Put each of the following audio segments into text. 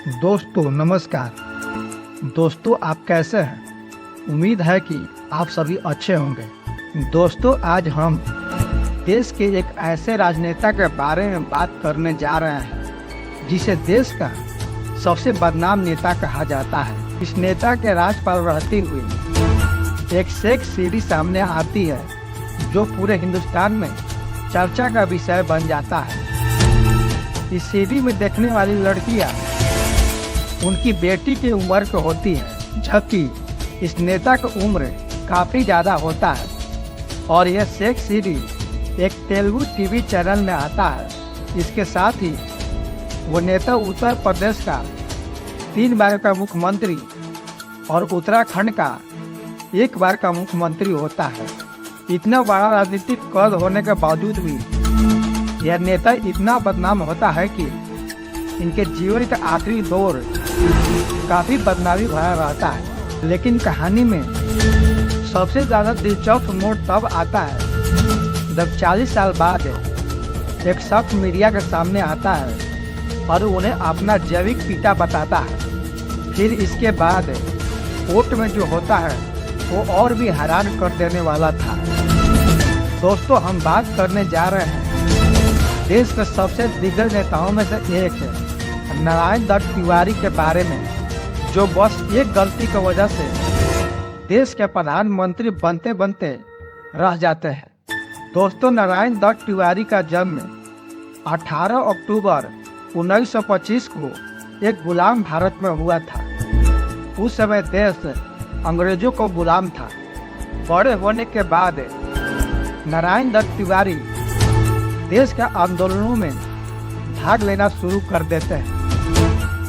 दोस्तों नमस्कार। दोस्तों आप कैसे हैं? उम्मीद है कि आप सभी अच्छे होंगे। दोस्तों आज हम देश के एक ऐसे राजनेता के बारे में बात करने जा रहे हैं जिसे देश का सबसे बदनाम नेता कहा जाता है। इस नेता के राज पर रहते हुए एक सेक्स सीडी सामने आती है जो पूरे हिंदुस्तान में चर्चा का विषय बन जाता है। इस सीडी में देखने वाली लड़कियां उनकी बेटी की उम्र की होती है, जबकि इस नेता की उम्र काफी ज्यादा होता है। और यह सेक्स सीडी एक तेलुगु टीवी चैनल में आता है। इसके साथ ही वो नेता उत्तर प्रदेश का 3 बार का मुख्यमंत्री और उत्तराखंड का 1 बार का मुख्यमंत्री होता है। इतना बड़ा राजनीतिक कद होने के बावजूद भी यह नेता इतना बदनाम होता है कि इनके जीवन का आखिरी दौर काफी बदनामी भरा रहता है। लेकिन कहानी में सबसे ज्यादा दिलचस्प मोड़ तब आता है जब 40 साल बाद एक शख्स मीडिया के सामने आता है और उन्हें अपना जैविक पिता बताता है। फिर इसके बाद कोर्ट में जो होता है वो और भी हैरान कर देने वाला था। दोस्तों हम बात करने जा रहे हैं देश के सबसे दिग्गज नेताओं में से एक है नारायण दत्त तिवारी के बारे में, जो बस एक गलती की वजह से देश के प्रधानमंत्री बनते बनते रह जाते हैं। दोस्तों नारायण दत्त तिवारी का जन्म 18 अक्टूबर 1925 को एक गुलाम भारत में हुआ था। उस समय देश अंग्रेजों को गुलाम था। बड़े होने के बाद नारायण दत्त तिवारी देश के आंदोलनों में भाग लेना शुरू कर देते हैं।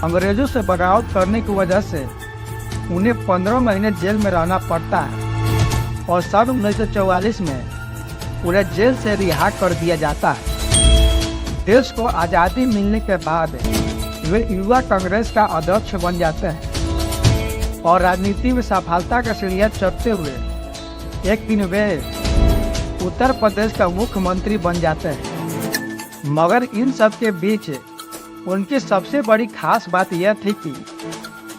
अंग्रेजों से बगावत करने की वजह से उन्हें 15 महीने जेल में रहना पड़ता है और सन 1944 में उन्हें जेल से रिहा कर दिया जाता है। देश को आज़ादी मिलने के बाद वे युवा कांग्रेस का अध्यक्ष बन जाते हैं और राजनीति में सफलता का सीढ़ियां चढ़ते हुए एक दिन वे उत्तर प्रदेश का मुख्यमंत्री बन जाते हैं। मगर इन सब के बीच उनकी सबसे बड़ी खास बात यह थी कि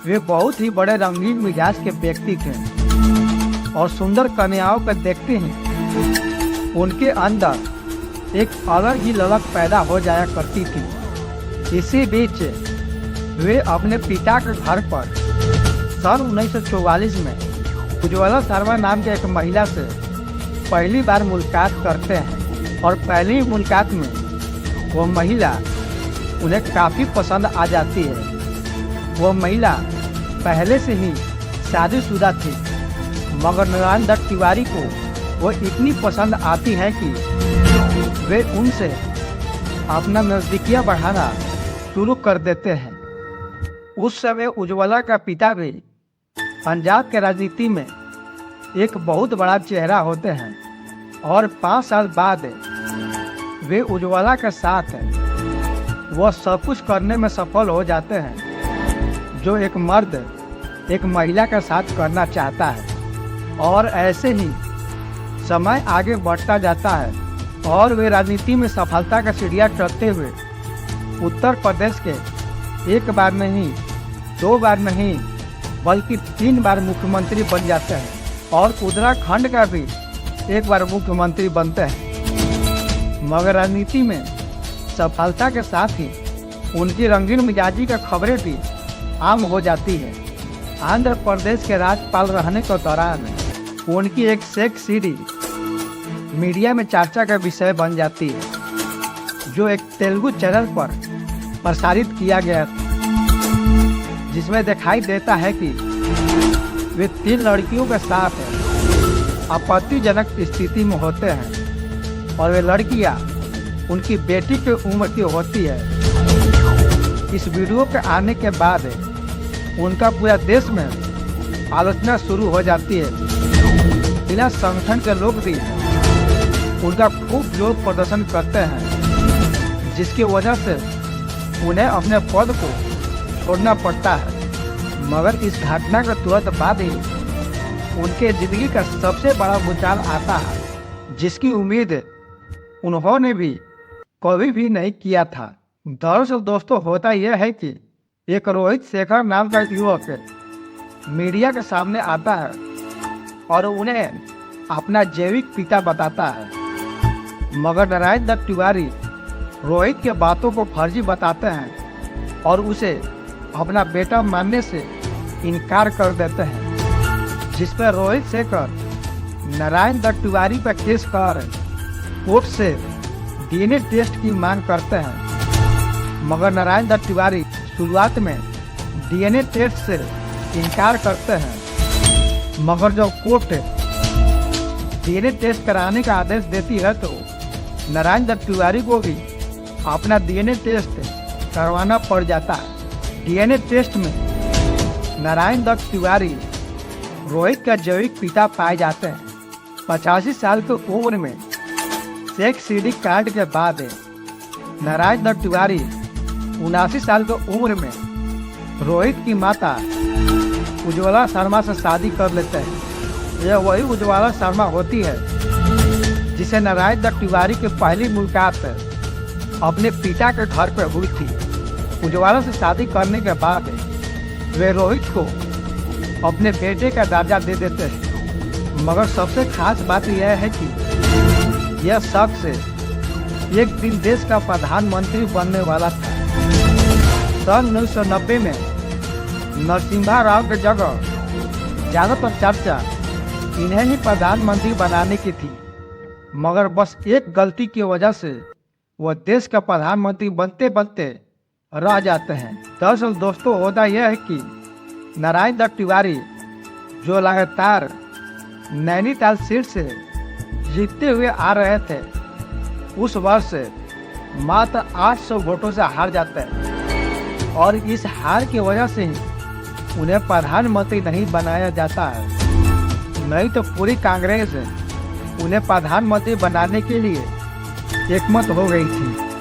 वे बहुत ही बड़े रंगीन मिजाज के व्यक्ति थे और सुंदर कन्याओं को देखते ही उनके अंदर एक अलग ही ललक पैदा हो जाया करती थी। इसी बीच वे अपने पिता के घर पर सन 1944 में उज्ज्वला शर्मा नाम के एक महिला से पहली बार मुलाकात करते हैं और पहली मुलाकात में वो महिला उन्हें काफी पसंद आ जाती है। वो महिला पहले से ही शादीशुदा थी, मगर नारायण दत्त तिवारी को वो इतनी पसंद आती है कि वे उनसे अपना नजदीकियां बढ़ाना शुरू कर देते हैं। उस समय उज्ज्वला का पिता भी पंजाब के राजनीति में एक बहुत बड़ा चेहरा होते हैं और 5 साल बाद वे उज्ज्वला के साथ वह सब कुछ करने में सफल हो जाते हैं जो एक मर्द एक महिला के साथ करना चाहता है। और ऐसे ही समय आगे बढ़ता जाता है और वे राजनीति में सफलता का सीढ़ियां चढ़ते हुए उत्तर प्रदेश के 1 बार नहीं 2 बार नहीं बल्कि 3 बार मुख्यमंत्री बन जाते हैं और उत्तराखंड का भी 1 बार मुख्यमंत्री बनते हैं। मगर राजनीति में सफलता के साथ ही उनकी रंगीन मिजाजी की खबरें भी आम हो जाती है। आंध्र प्रदेश के राज्यपाल रहने के दौरान उनकी एक सेक्स सीडी मीडिया में चर्चा का विषय बन जाती है, जो एक तेलुगु चैनल पर प्रसारित किया गया था, जिसमें दिखाई देता है कि वे 3 लड़कियों के साथ आपत्तिजनक स्थिति में होते हैं और वे लड़कियां उनकी बेटी की उम्र की होती है। इस वीडियो के आने के बाद उनका पूरा देश में आलोचना शुरू हो जाती है। बिना संगठन के लोग भी उनका खूब जोर प्रदर्शन करते हैं, जिसकी वजह से उन्हें अपने पद को छोड़ना पड़ता है। मगर इस घटना के तुरंत बाद ही उनके जिंदगी का सबसे बड़ा भूचाल आता है, जिसकी उम्मीद उन्होंने भी कभी भी नहीं किया था। दरअसल दोस्तों होता यह है कि एक रोहित शेखर नाम का एक युवक मीडिया के सामने आता है और उन्हें अपना जैविक पिता बताता है, मगर नारायण दत्त तिवारी रोहित के बातों को फर्जी बताते हैं और उसे अपना बेटा मानने से इनकार कर देते हैं, जिस पर रोहित शेखर नारायण दत्त तिवारी पर केस कर कोर्ट से डीएनए टेस्ट की मांग करते हैं, मगर नारायण दत्त तिवारी शुरुआत में डीएनए टेस्ट से इनकार करते हैं। मगर जब कोर्ट डीएनए टेस्ट कराने का आदेश देती है तो नारायण दत्त तिवारी को भी अपना डीएनए टेस्ट करवाना पड़ जाता है। डीएनए टेस्ट में नारायण दत्त तिवारी रोहित का जैविक पिता पाए जाते हैं। 85 साल की उम्र में सेक्स सीडी कांड के बाद नारायण दत्त तिवारी 79 साल की उम्र में रोहित की माता उज्ज्वला शर्मा से शादी कर लेते हैं। यह वही उज्ज्वला शर्मा होती है जिसे नारायण दत्त तिवारी की पहली मुलाकात अपने पिता के घर पर हुई थी। उज्ज्वला से शादी करने के बाद वे रोहित को अपने बेटे का दर्जा दे देते हैं, मगर सबसे खास बात यह है कि यह शख्स एक दिन देश का प्रधानमंत्री बनने वाला था। सन 1990 में नरसिम्हा राव की जगह ज़्यादातर चर्चा इन्हें ही प्रधानमंत्री बनाने की थी, मगर बस एक गलती की वजह से वह देश का प्रधानमंत्री बनते बनते रह जाते हैं। दरअसल दोस्तों, होता यह है कि नारायण दत्त तिवारी जो लगातार नैनीताल सीट से जीतते हुए आ रहे थे, उस वर्ष मात्र 800 वोटों से हार जाते हैं और इस हार की वजह से ही उन्हें प्रधानमंत्री नहीं बनाया जाता है। नहीं तो पूरी कांग्रेस उन्हें प्रधानमंत्री बनाने के लिए एकमत हो गई थी।